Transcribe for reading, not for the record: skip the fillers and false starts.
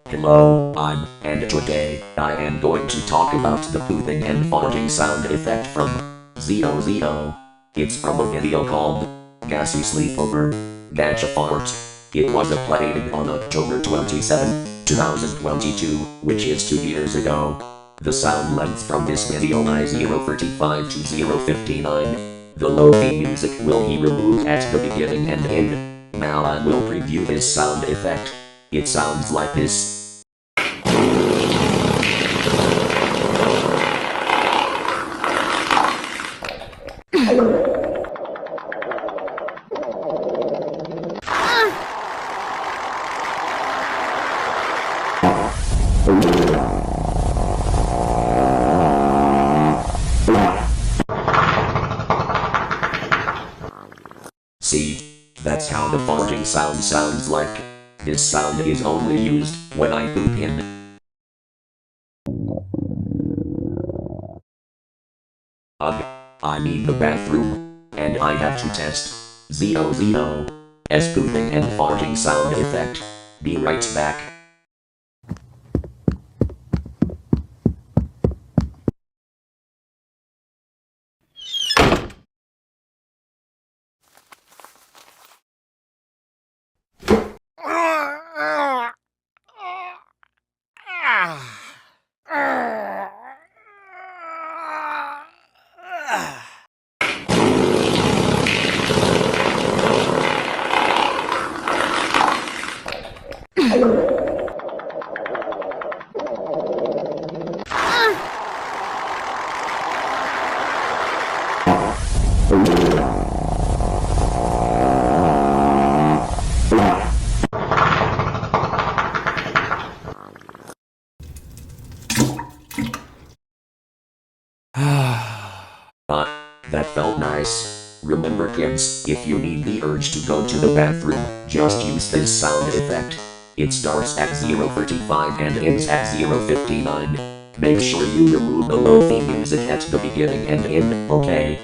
Hello, and today I am going to talk about the pooping and farting sound effect from ZOZO. It's from a video called Gassy Sleepover, Gacha Fart. It was played on October 27, 2022, which is 2 years ago. The sound length from this video is 0:35 to 0:59. The lo-fi music will be removed at the beginning and end. Now I will preview this sound effect. It sounds like this. See, that's how the farting sound sounds like. This sound is only used when I poop in. I mean the bathroom, and I have to test ZOZO's pooping and farting sound effect. Be right back. That felt nice. Remember kids, if you need the urge to go to the bathroom, just use this sound effect. It starts at 0:35 and ends at 0:59. Make sure you remove the lo-fi music at the beginning and end, okay?